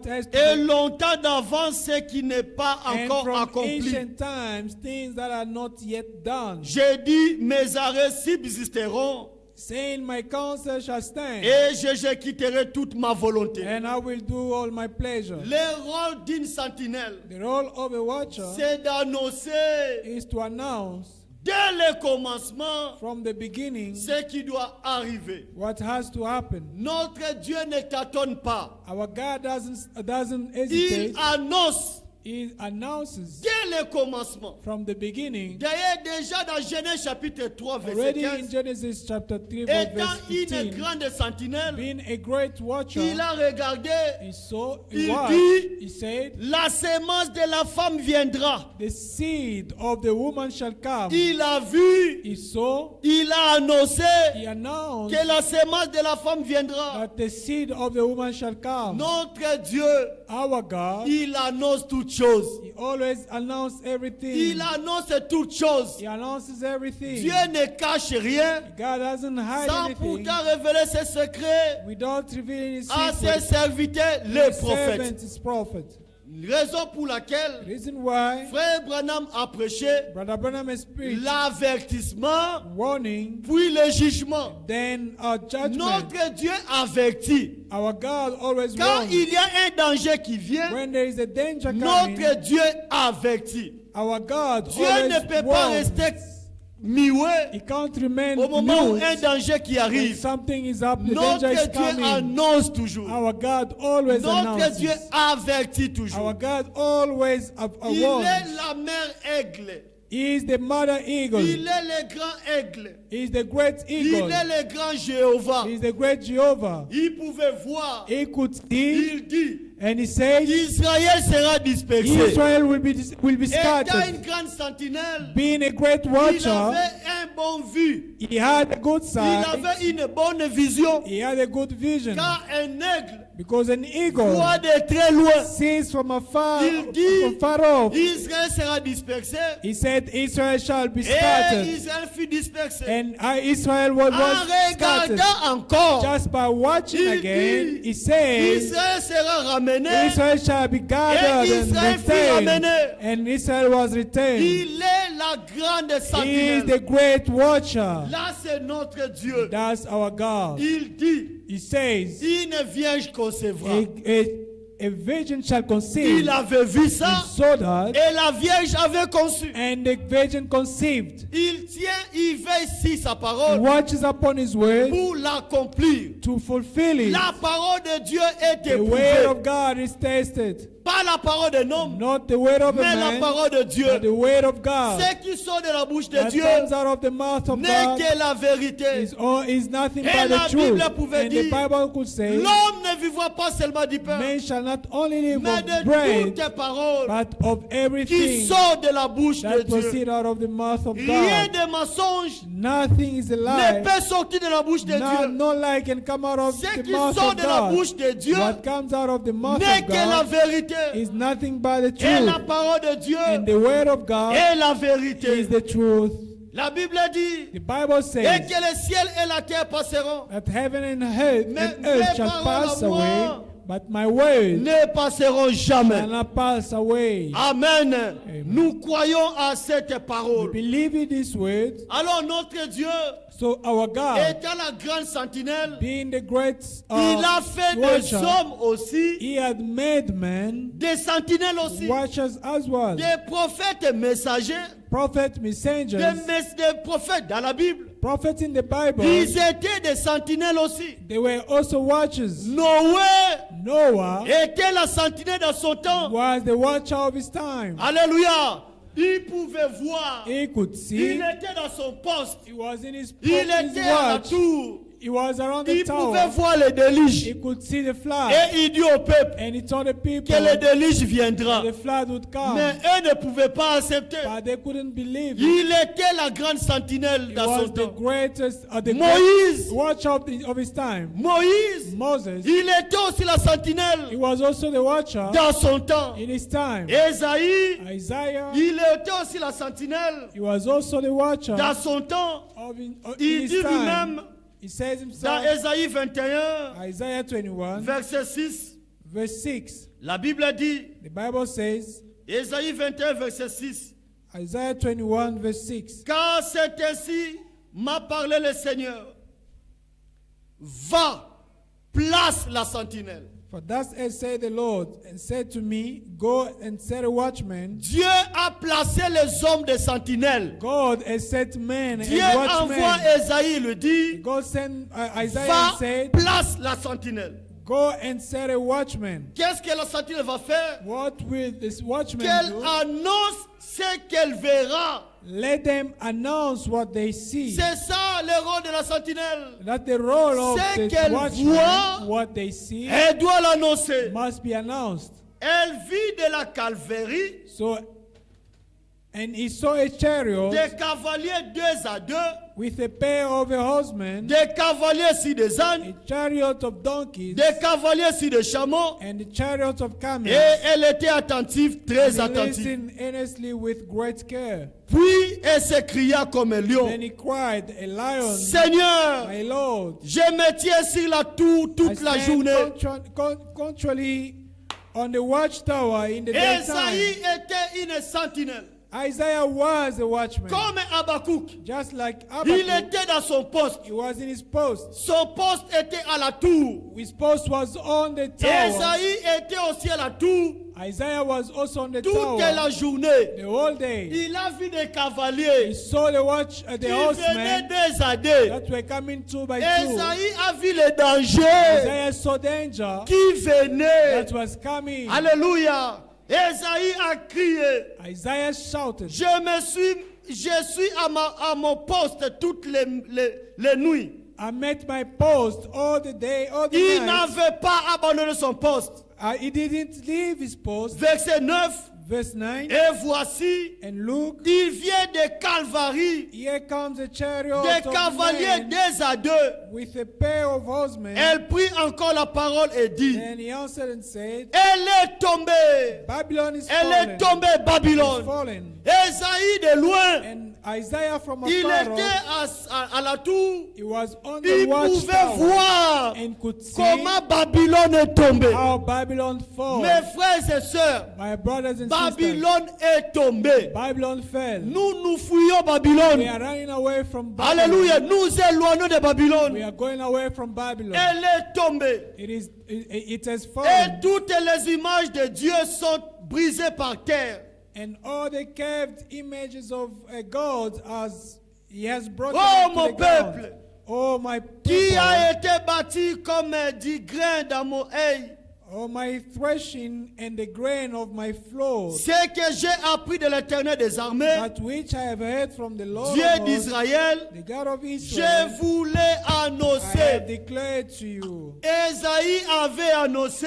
has to Et be, longtemps d'avance, ce qui n'est pas and encore from accompli. ancient times, things that are not yet done. J'ai dit, mes arrêts subsisteront Saying, my counsel shall stand, et je quitterai toute ma volonté. and I will do all my pleasure. Le rôle d'une sentinelle, The role of a watcher c'est d'annoncer is to announce dès le commencement from the beginning ce qui doit arriver. what has to happen. Notre Dieu ne tâtonne pas. Our God doesn't Il hesitate. annonce He announces dès le commencement. from the beginning. D'ailleurs, déjà dans Genèse chapitre 3, verset Already in 15, Genesis chapter 3, étant verse une 15, grande sentinelle, being a great watcher, il a regardé, he saw, Il he watched, dit, he said, la sémence de la femme viendra. the seed of the woman shall come. Il a vu, He saw, il a annoncé he announced que la sémence de la femme viendra. that the seed of the woman shall come. Notre Dieu, Our God, il annonce toutes choses. he always announces everything. Il annonce toutes choses. He announces everything. Dieu ne cache rien God doesn't hide sans anything pourtant révéler ses secrets without revealing his à ses secrets. serviteurs, les His prophètes. servant is prophet. Raison pour laquelle Reason why Frère Branham a prêché Brother Branham has preached l'avertissement warning, puis le jugement. then our judgment. Notre Dieu avertit. Our God always Quand warns. il y a un danger qui vient, When there is a danger coming, notre Dieu avertit. our God Dieu always ne peut pas warns. rester muet He can't remain au moment où mute un danger qui when arrive. something is up, the danger is Notre Dieu coming. annonce toujours. Our God always Notre Dieu announces. avertit Our toujours. God always Il warns. est la mère aigle. He is the mother eagle. Il est le grand aigle. He is the great Il eagle. est le grand Jéhovah. He is the great Jehovah. Il pouvait voir. He could see, Il dit, and he said, Israël sera dispersé. Israel will be Étant scattered. une grande sentinelle, Being a great il watcher, avait un bon vue. he had a good Il sight. avait une bonne vision. He had a good vision. Car un aigle Because an eagle voit de très loin. sees from afar, Il dit, from far off. Israël sera dispersé. He said, Israel shall be Et scattered. Israël fut dispersé. And Israel was En scattered. regardant encore, Just by watching il again, dit, he says, Israël sera ramené. Israel shall be gathered Et and Israël fut retained. ramené. And Israel was retained. Il est la grande He is sentinelle. the great watcher. Là, c'est notre Dieu. That's our God. Il dit, He says, une vierge concevra. a virgin shall conceive. Il avait vu He ça saw that, et la vierge avait conçu. and the virgin conceived. Il tient, il veille sur sa He parole watches upon his word pour l'accomplir. to fulfill it. La parole de Dieu est The word éprouvée. of God is tested. Pas la parole d'un homme, not the word of a mais la man, parole de Dieu. but the word of God. Ce qui sort de la bouche de That Dieu comes out of the mouth of n'est God que la vérité. is nothing Et but la the truth. Bible pouvait And the dire, Bible could say, l'homme ne vivra pas seulement du pain, man shall not only live mais of de bread, toutes les paroles but of qui everything sortent de la bouche de that Dieu. proceed out of the mouth of Rien God. de mensonge Nothing is a ne lie. peut sortir de la bouche de Dieu. No lie can come out of Ce the qui mouth sort of de la God. bouche de Dieu What comes out of the mouth n'est of que la God vérité. is nothing but the Et la truth. parole de Dieu And the word of God est la is vérité. the truth. La Bible dit, The Bible et says que le ciel et la terre passeront, that heaven and earth, Mais and mes shall paroles pass à moi away, but my words ne passeront jamais. shall not pass away. Amen. Nous croyons à cette We parole. believe in this word. Alors notre Dieu, So our God, étant la grande sentinelle, being the great il a fait des watcher, hommes aussi, he had made men des sentinelles aussi, watchers as well, des prophètes et messagers, prophet messengers, des prophètes dans la Bible. prophets in the Bible. Ils étaient des sentinelles aussi. They were also watchers. Noé Noah était la sentinelle dans son temps. was the watcher of his time. Alléluia. Il pouvait voir. He could Il see. était dans son poste. He was in his Il était à la watch. tour. He was around the Il pouvait tower. voir les déluges. He could see the flood. Et il dit au peuple And he told the people que le déluge viendra. the flood would come. Mais eux ne pouvaient pas accepter. But they couldn't believe it. Il était la grande sentinelle He dans was son the temps. greatest, the Moïse. great watcher of his time. Moïse, Moses, il était aussi la he sentinelle was also the watcher dans son temps. in his time. Ésaïe, Isaiah, il était aussi la sentinelle he was also the watcher dans son temps. in Il his dit time. lui-même He says dans himself, Ésaïe 21, Isaiah 21, verset 6, verse 6. la Bible dit, The Bible says, Ésaïe 21, verset 6, Isaiah 21, verse 6. car c'est ainsi m'a parlé le Seigneur. Va, place la sentinelle. For thus has said the Lord, and said to me, go and set a watchman. Dieu a placé les hommes de sentinelle. God has set men Dieu and envoie watchmen. Ésaïe, il lui dit, God sent Isaiah va, and said, place la sentinelle. go and set a watchman. Qu'est-ce que la sentinelle va faire? What will this watchman Qu'elle do? annonce ce qu'elle verra. Let them announce what they see. C'est ça le rôle de la sentinelle. That the role of Ce the qu'elle watchman, voit, what they see, Elle doit l'annoncer. must be announced. Elle vit de la calvaire So, and he saw a chariot des cavaliers 2 à 2, with a pair of horsemen, des cavaliers sur des ânes, a chariot of donkeys, des cavaliers sur des chameaux. and the chariot of camels. Et elle était attentive, très And he attentive. listened earnestly with great care. Puis elle s'écria comme un lion. Then he cried, a lion, Seigneur, my Lord, je me tiens sur la tour I toute la stand journée. contrary on the watchtower in the Esaïe daytime. était une sentinelle, Isaiah was a watchman, comme Habakkuk. just like Il Habakkuk. était dans son poste. He was in his post. Son poste était à la tour. His post was on the tower. Esaïe était aussi à la tour Isaiah was also on the toute tower la journée. the whole day. Il a vu des He cavaliers saw the qui horsemen venaient 2 à 2. that were coming two by two. Esaïe a vu les dangers Isaiah saw danger qui venaient. that was coming. Alléluia. Esaïe a crié. Isaiah shouted, Je suis à mon poste toutes les nuits. I'm at my post all the day, all the Il night. n'avait pas abandonné son poste. He didn't leave his post. Verset 9. Verse 9. Et voici, And look, il vient de Calvarie, here comes a chariot des of cavaliers men 2 à 2. with a pair of horsemen. Elle prit encore la parole et dit, And he answered and said, elle est tombée. Babylon is Elle fallen. est tombée, Is Babylone. fallen. Esaïe de loin, And Isaiah from il afar était off, à la tour. he was on the Il pouvait watchtower voir and could see comment Babylone est tombée. how Babylon fell. Mes frères et sœurs, My brothers and sisters, Babylone est tombée. Babylon fell. Nous fuyons We Babylone. are running away from Babylon. Alléluia, nous éloignons de We Babylone. are going away from Babylon. Elle est tombée. It has Et fallen. toutes les images de Dieu sont brisées par terre. And all the carved images of God as he has brought Oh, them mon to the ground. peuple, Oh, my qui people. a été bâti comme du grain dans mon œil. or my threshing and the grain of my floor, Ce que j'ai appris de l'Éternel des armées, that which I have heard from the Lord Dieu of hosts, d'Israël, the God of je Israel, vous l'ai I have annoncé. declared to you. Ésaïe avait annoncé.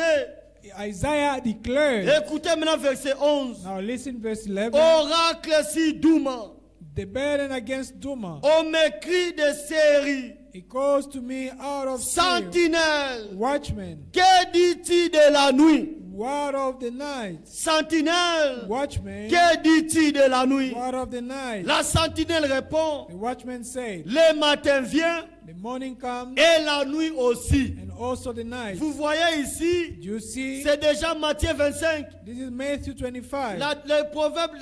Isaiah declared. Écoutez maintenant verset 11. Now listen, verse 11. Oracle si Douma, The burden against Duma. on m'écrit de série, He calls to me out of Seir. sentinelle, Watchman. que dis-tu de la nuit? Word of the night. Sentinelle, Watchman. que dis-tu de la nuit? Word of the night. La sentinelle répond, The watchman said, le matin vient the morning comes et la nuit aussi. and also the night. Vous voyez ici, Do you see? c'est déjà Matthieu 25. This is Matthew 25. Le proverbe,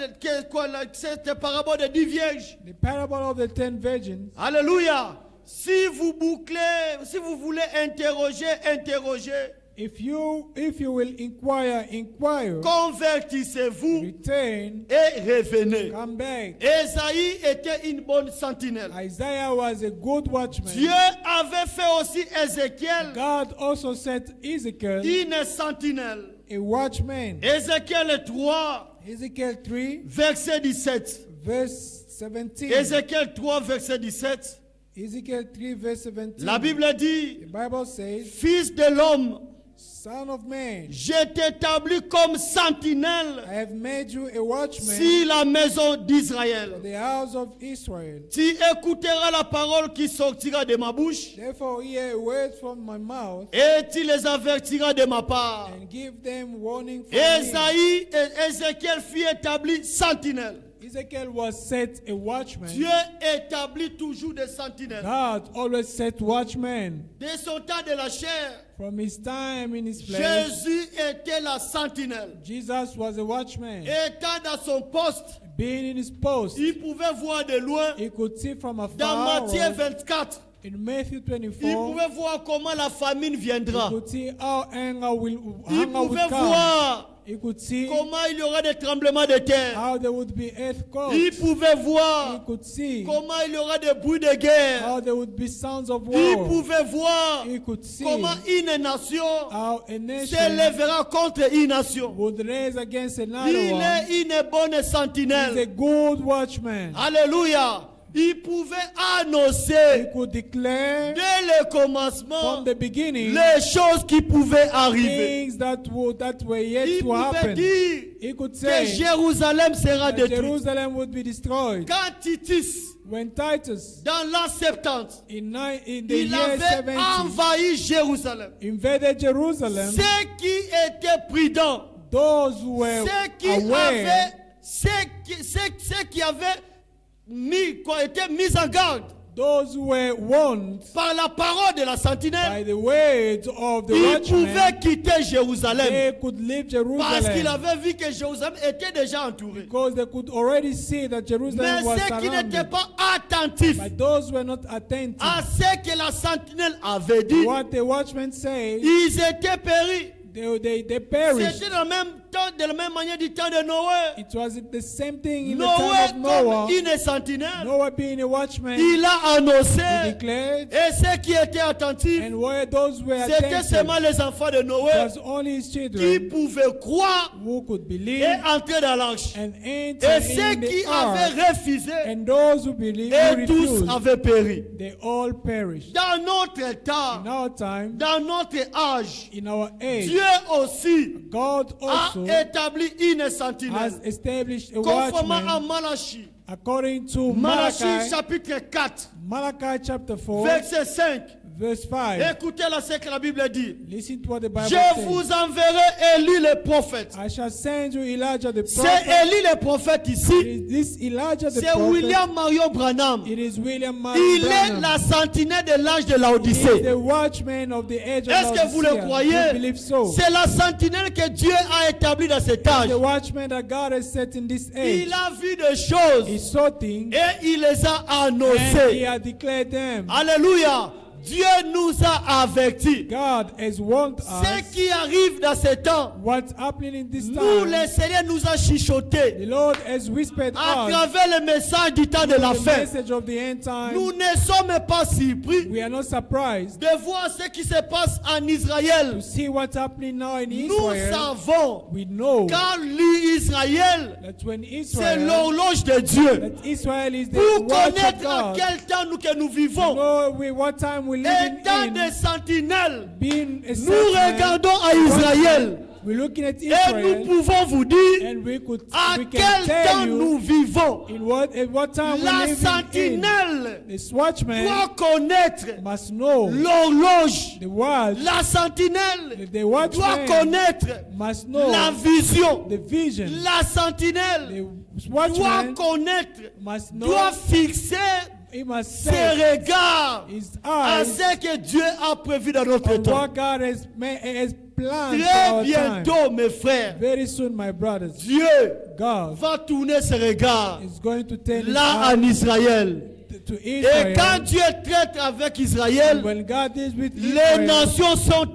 cette parabole de 10 vierges. The parable of the 10 virgins. Alléluia. Si vous bouclez, si vous voulez interroger, interrogez. If you will inquire, Convertissez-vous return, et revenez. come back. Ésaïe était une bonne sentinelle. Isaiah was a good watchman. Dieu avait fait aussi Ézéchiel God also set Ezekiel une sentinelle. a watchman. Ézéchiel 3, Ezekiel 3, verset 17. verse 17. Ézéchiel 3, verset 17. Ezekiel 3, verse 17. La Bible dit, The Bible says, Fils de l'homme, Son of man, je t'établis comme sentinelle I have made you a watchman sur la maison for d'Israël. the house of Israel. Tu écouteras la parole qui sortira de ma bouche Therefore hear words from my mouth et tu les avertiras de ma part. and give them warning from me. Ésaïe et Ézéchiel furent établis sentinelles. Ezekiel was set a watchman. Dieu établit toujours des sentinelles. God always set watchmen. Dès son temps de la chair, From his time in his flesh, Jésus était la sentinelle. Jesus was a watchman. Étant dans son poste, Being in his post, il pouvait voir de loin. he could see from Dans afar. Matthieu 24, In Matthew il 24, pouvait voir comment la famine he viendra. could see how anger will Il pouvait voir He could see comment il y aura des tremblements de terre. how there would be Il earthquakes. pouvait He voir could see comment il y aura des bruits de guerre. how there would be sounds of Il war. pouvait voir He could see comment une nation how a nation s'élèvera contre une nation. would raise against another Il one. est une bonne He's a sentinelle. good watchman. Alléluia. Il pouvait He annoncer could declare dès le from commencement the beginning les choses qui pouvaient arriver. things that were yet Il to pouvait happen. dire He could que say Jérusalem sera that détruite. Jerusalem would be destroyed. Quand Titus, When Titus, dans l'an 70, in the il year avait 70, envahi Jérusalem, invaded Jerusalem, ceux qui étaient prudents, those who were ceux qui aware, avaient, ceux qui avaient été mis en garde those who were warned par la parole de la by sentinelle, the words of the ils watchman, pouvaient quitter Jérusalem they could leave parce qu'ils Jerusalem avaient vu que Jérusalem était déjà entourée. because they could already see that Mais Jerusalem was ceux qui n'étaient surrounded. pas attentifs But those who were not attentive, à ce que la sentinelle avait dit, what the watchman said, ils étaient péris. they perished. C'était dans le même temps, de la même manière du temps de Noé. It was the same thing in the Noé, time of Noah. comme une sentinelle, Noah being a watchman, il a he annoncé. declared, Et ceux qui étaient attentifs, and where those who were c'était attentive, seulement les enfants de it Noé was only his qui children pouvaient croire who could believe et entrer dans l'arche. and Et enter ceux in qui the ark, avaient refusé, and those who believed, who et tous refused, avaient péri. they all perished. Dans notre In temps, our time, dans notre âge, in our age, Dieu aussi God a also établi une has sentinelle. established a Conformément à watchman Malachie. according to Malachie chapitre 4, Malachi chapter 4, verset 5. verse 5. Écoutez là ce que la Bible dit. Listen to what the Bible Je says. vous enverrai Élie le prophète. I shall send you Elijah the C'est prophet. Élie le prophète It ici. is this Elijah the C'est prophet. William Marion Branham. It is William Il Marion est Branham. la sentinelle de l'âge de He is l'Odyssée. the watchman of the age of Est-ce que vous le Laodicea. croyez? You believe so? C'est la sentinelle que Dieu a établie dans cet âge. The watchman that God has set in this age. Il a vu des He choses saw things et il les a and he annoncées. had declared them. Alléluia. Dieu nous a avertis. God has warned Ce us qui arrive dans ces temps, what's happening in this nous, time. le Seigneur nous a chuchoté The Lord has whispered à us travers le message du temps de la the fin. message of the end time. Nous ne sommes pas surpris We are not surprised de voir ce qui se passe en Israël. to see what's happening now in Nous Israel. savons We know quand l'Israël, that when c'est Israel, l'horloge de Dieu. that Israel is the Pour watch of connaître à God, quel temps que nous to vivons, know what time we live étant in, des sentinelles, being a nous sentinel, regardons à Israël we're looking at et nous Israel, pouvons vous dire and we à can quel temps tell nous you vivons. at what time we La live in. sentinelle This watchman doit connaître must know l'horloge. the watch. La sentinelle The doit watchman connaître must know la vision. the vision. La sentinelle The doit watchman connaître, must know. doit fixer He must ses set regards his à eyes ce que Dieu a prévu dans notre on temps. what God has planned for Très our time. bientôt, mes frères, Very soon, my brothers, Dieu God va tourner ses regards is going to turn his là eyes en Israël. to Et Israel. quand Dieu traite avec Israël, When God deals with les Israel, nations sont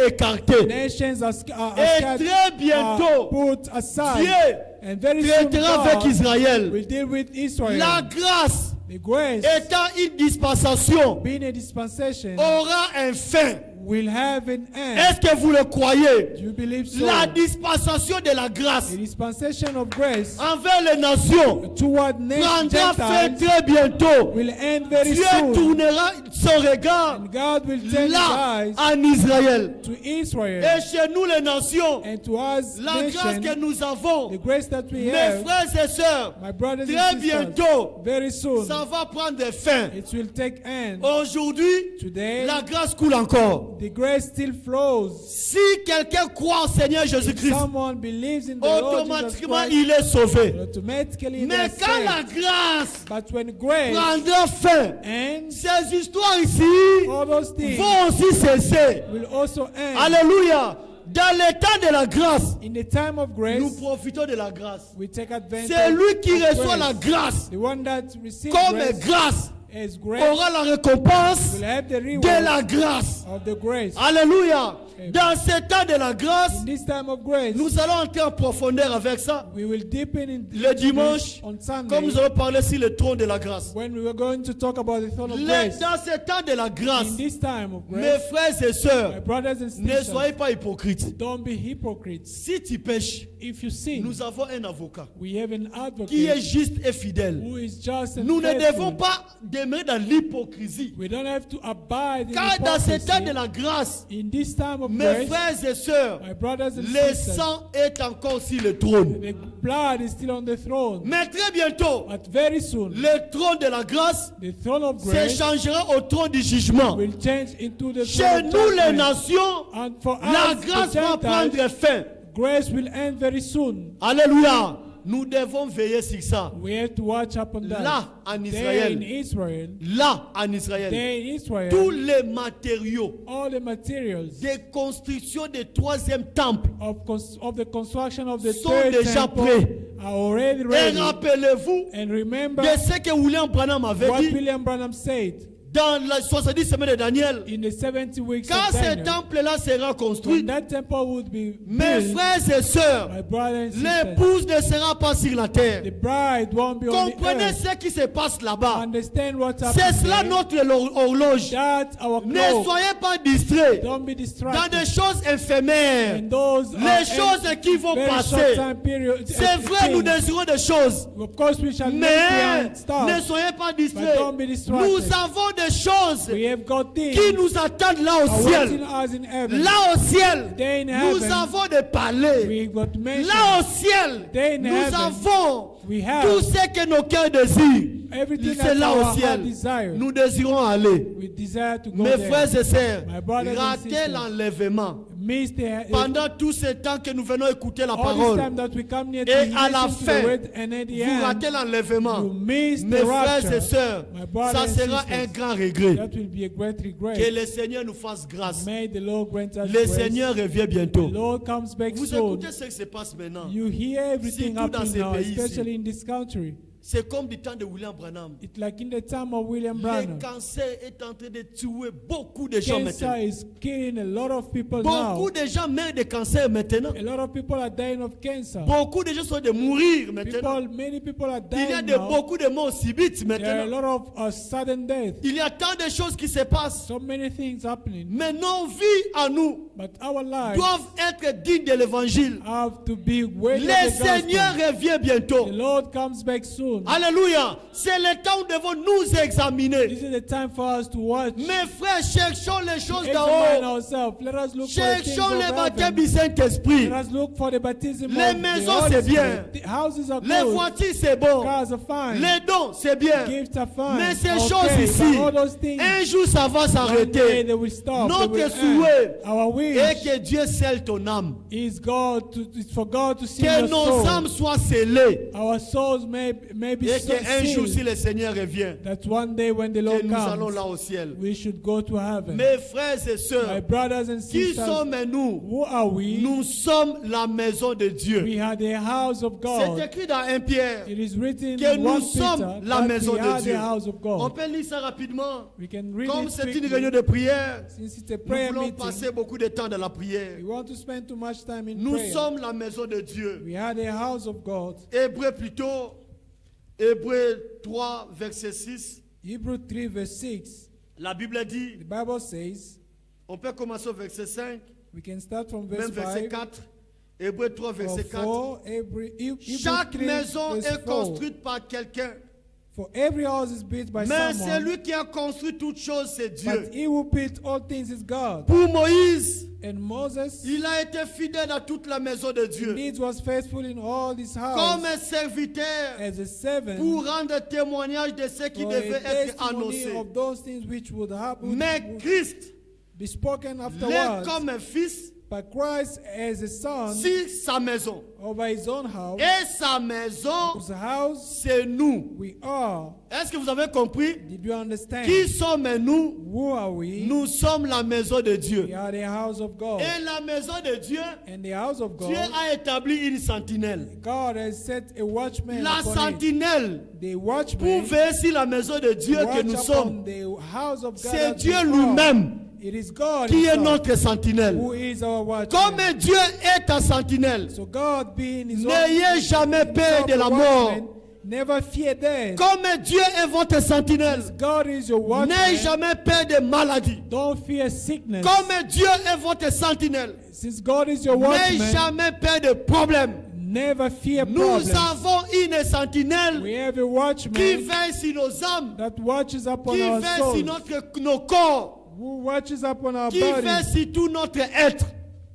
écartées. nations are Et scattered, très bientôt, put aside. Dieu And very soon, traitera avec God Israël. will deal with Israel. La grâce, The grace, étant une dispensation, being a dispensation, aura un fin. will have an end. Est-ce que vous le croyez? Do you believe so? La dispensation de la grâce The dispensation of grace envers les nations toward nations prendra fin Gentiles très bientôt. will end very Dieu soon. tournera son regard And God will turn his là eyes en Israël. to Israel. Et chez nous les nations, And to us, la grâce que nation, nous avons, the grace that we mes have, frères et sœurs, my brothers très and sisters, bientôt, very soon, ça va prendre fin. it will take end. Aujourd'hui, Today, la grâce coule encore. the grace still flows. Si quelqu'un croit au Seigneur Jésus-Christ, Someone believes in the Lord Jesus automatiquement Christ, il est sauvé. automatically Mais they're quand la saved. grâce But when grace prendra fin, ends, ces histoires ici all those things vont aussi cesser. will also end. Alléluia. Dans le temps de la grâce, In the time of grace, nous profitons de la grâce. we take advantage C'est lui qui of reçoit grace. la grâce The one that receives comme grace grâce as grace aura la récompense will have the de reward la grâce. of the grace. Alléluia. Dans ce temps de la grâce, In this time of grace, nous allons entrer en profondeur avec ça. we will deepen in Le dimanche, on Sunday, comme nous allons parler sur le trône de la grâce. when we were going to talk about the throne of grace. Dans ce temps de la grâce, In this time of mes grace, frères et my sœurs, brothers and ne soyez sisters, pas hypocrites. don't be hypocrites. Si tu pêches, If you sin, nous avons un avocat we have an qui est advocate juste et fidèle. who is just and Nous ne faithful. devons pas demeurer dans l'hypocrisie. We don't have to abide in Car dans ce temps de hypocrisy. la grâce, In this time of mes grace, frères et sœurs, my brothers and le sisters, sang est encore sur le trône. the blood is still on the throne. Mais très bientôt, But very soon, le trône de la grâce the throne of grace s'échangera au trône du jugement. will change into the Chez throne of nous, les judgment. nations, And for la us, grâce the va Gentiles, prendre fin. grace will end very soon. Alléluia. Nous devons veiller sur ça. We have to watch up on that. Là, en There in Israël, Israel, là, en Israël, there in Israel, tous les matériaux all the materials de construction du troisième temple of the construction of the sont third déjà temple prêts. are already Et ready. rappelez-vous And remember de ce que William Branham avait what dit William Branham said dans les 70 semaines de Daniel. in the 70 weeks Quand of ce Daniel. temple-là sera When construit, that temple would be mes built, frères et sœurs, my brothers and sisters, l'épouse ne sera pas sur la terre. the bride won't be on the Comprenez earth. ce qui se passe là-bas. Understand what's C'est happening cela there. notre horloge. That's our Ne cloak. soyez pas distraits Don't be dans distracted. des choses éphémères. And those Les are choses qui vont very passer. short time period. C'est vrai, nous désirons des choses. Of course, we shall Mais make behind ne stuff. soyez pas But distraits. don't be distracted. Nous avons des choses We have got things qui nous attendent là au awaiting ciel. us in heaven. Là au ciel, There in nous heaven, avons des palais. we've got mansions. Là au ciel, There in nous heaven, avons we have tout ce que nos cœurs désirent. everything C'est that là our au heart ciel. desires. Nous désirons aller. We desire to go Mes there. frères et sœurs, My brothers and ratez sisters, l'enlèvement. Miss Pendant tout ce temps que nous venons écouter la all this parole, time that we come near to et à la listen to fin, the word, and at the vous end, ratez l'enlèvement. you miss Mes the frères et rapture. sœurs, My brothers ça and sera sisters, un grand regret. that will be a great Que regret. le Seigneur nous fasse grâce. May the Lord grant us Le grace. Seigneur revient The bientôt. Lord comes back Vous soon. écoutez ce qui se passe maintenant. You hear everything Surtout dans happening ces now, pays ici. especially in this country. C'est comme du temps de William Branham. It's like in the time of William Le Branham. cancer est en train de tuer beaucoup de gens Cancer maintenant. is killing a lot of people Beaucoup now. de gens meurent de cancer maintenant. A lot of people are dying of cancer. Beaucoup de gens sont de mourir maintenant. Many people are Il y a dying now. beaucoup de morts subites There are a maintenant. lot of sudden death. Il y a tant de choses qui se passent. So many things happening. Mais nos vies à nous But our lives doivent être dignes de l'évangile. have to be worthy Le of the Seigneur gospel. revient bientôt. The Lord comes back soon. Alléluia. C'est le temps où nous devons nous examiner. This is the time for us to watch. Mes frères, cherchons les choses Examine d'en haut. ourselves. Let us look for the things Cherchons of le baptême heaven. du Saint-Esprit. Let us look for the baptism Les of the maisons, Holy c'est Spirit. bien. The houses are Les good. voitures, c'est bon. Cars are fine. Les dons, c'est bien. Gifts are fine. Mais ces Okay, choses ici, but all those things, un jour, ça va one day s'arrêter. they will stop. Notre They will souhait end. Our wish Et que Dieu scelle ton âme. is is for God to see Que your nos soul. âmes soient scellées. Our souls may be Et qu'un jour, si sealed. le Seigneur revient, That one day when the que Lord nous allons là comes, au ciel. we should go to heaven. Mes frères et My sœurs, brothers and qui sisters, sommes-nous? who are we? Nous sommes la maison de Dieu. We are the house of C'est God. écrit dans 1 Pierre It is written que in nous 1 sommes Peter la that maison we are de Dieu. the house of On God. peut lire ça rapidement. We can read Comme it c'est une quickly. réunion de prière, Since it's a nous prayer voulons meeting, passer beaucoup de temps dans la prière. we want to spend too much time in Nous prayer. sommes la maison de Dieu. We are the house of God. Hébreux plutôt, Hébreux 3, verset 6. Hebrews 3 verse 6. La Bible dit, The Bible says, on peut commencer au verset 5, we can start from même verse verset 5 4. Hébreux 3, or verset 4. 4. Hebrews Chaque 3 maison verse est 4. construite par quelqu'un. For every house is built by Mais someone, celui qui a construit toutes choses, c'est Dieu. but he who built all things is God. Pour Moïse, And Moses, il a été fidèle à toute la maison de Dieu. indeed, was faithful in all his house Comme un serviteur as a servant pour rendre témoignage de ce qui for devait a être testimony annoncé. of those things which would happen, Mais would Christ, be spoken l'est afterwards. comme un fils But Christ as a son sur sa maison. over his own house, Et sa maison, whose house c'est nous. we are. Est-ce que vous avez compris? Did you understand? Qui sommes-nous? Who are we? Nous sommes la maison de Dieu. We are the house of God. Et la maison de Dieu, And the house of Dieu God, a établi une sentinelle. God has set a watchman La upon it. sentinelle The pour watchman veiller sur la maison de Dieu que watch nous upon sommes. the house of God. C'est that Dieu we are. lui-même It is God qui est himself notre sentinelle. who is our watchman. Comme Dieu est ta sentinelle, So God being his own, n'ayez jamais peur de la mort. watchman, never fear death. Comme Dieu est votre sentinelle, God is your watchman. n'ayez jamais peur de maladie. Don't fear sickness. Comme Dieu est votre sentinelle, Since God is your n'ayez watchman, jamais peur de problème. never fear Nous problems. avons une sentinelle We have a qui watchman veille sur nos âmes, that watches upon qui our veille sur souls, nos corps, who watches upon our qui veille bodies, sur tout notre être.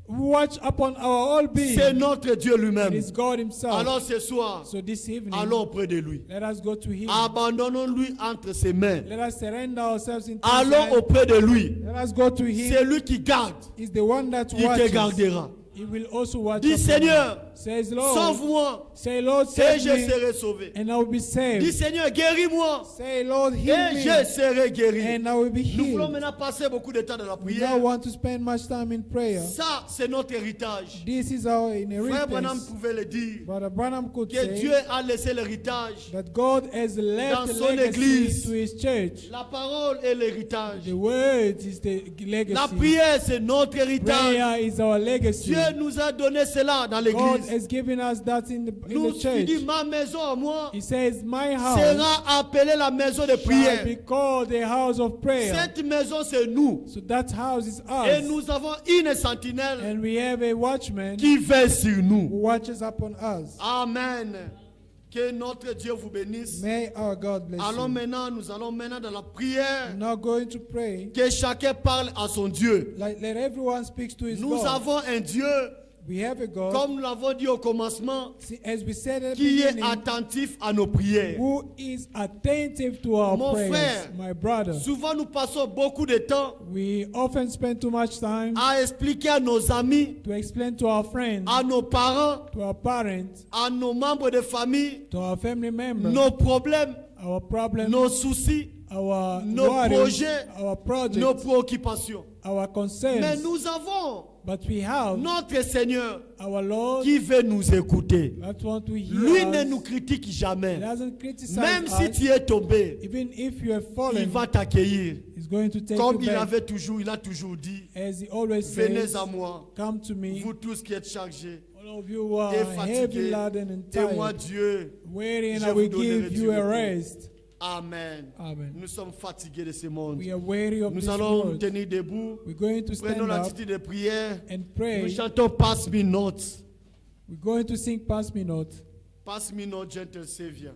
who watch upon our whole being. C'est notre Dieu It lui-même. is God himself. Alors ce soir, So this evening, allons auprès de lui. let us go to him. Abandonnons-lui entre ses mains. Let us surrender ourselves into his Allons hand. auprès de lui. Let us go to him. C'est lui qui garde. He's the one that Il te watches. gardera. He will also watch Dis upon Seigneur, you. Says Lord. sauve-moi Say Lord, et save je me, serai sauvé. and I will be Dis saved. Seigneur, guéris-moi Say Lord, heal et me, je serai guéri. and I will be Nous voulons healed. maintenant passer beaucoup de temps dans la We prière. don't want to spend much time in prayer. Ça, c'est notre héritage. This is our Frère Branham inheritance. pouvait le dire. Brother Branham could Que say Dieu a laissé l'héritage. that God has left Dans a son legacy église. to his church. La parole est l'héritage. The word is the legacy. La prière, c'est notre héritage. Prayer is our legacy. Dieu nous a donné cela dans God l'église. has given us that in Nous, the il dit, church. ma maison à moi He says, my house sera appelée la maison de shall prière. be called the house of prayer. Cette maison, c'est nous. So that house is Et us. nous avons une sentinelle And we have a watchman qui veille sur who nous. watches upon us. Amen. Que notre Dieu vous bénisse. May our God bless Allons you. maintenant, nous allons maintenant dans la prière. We're now going to pray. Que chacun parle à son Dieu. Let everyone speak to his Nous God. avons un Dieu, We have a God, comme nous l'avons dit au commencement, as we said at the qui est beginning, attentif à nos prières. who is attentive to our Mon prayers. frère, My brother, Souvent, nous passons beaucoup de temps we often spend too much time à expliquer à nos amis, to explain to our friends, à nos parents, to our parents, à nos membres de famille, to our family members, nos problèmes, our problems, nos soucis. our nos worries, projets, our projects, nos préoccupations. our concerns. Mais nous avons But we have notre Seigneur our Lord qui veut nous écouter. that want to hear Lui us. ne nous critique jamais. He doesn't criticize Même si us. tu es tombé, Even if you have il fallen, va t'accueillir. He's going to take Comme you il back. a toujours dit, As He always venez says, à moi, come to me, vous tous qui êtes chargés all of you who are et heavy fatigués, laden and et moi tired, Dieu, waiting, je I vous will donnerai give du you a repos. rest. Amen. Amen. Nous sommes fatigués de ce monde. We are weary of Nous this allons world. tenir debout. We're going to stand Prenons up l'attitude de prière. and Nous pray. chantons Pass me not. We're going to sing Pass Me Not. Pass me not, gentle Savior.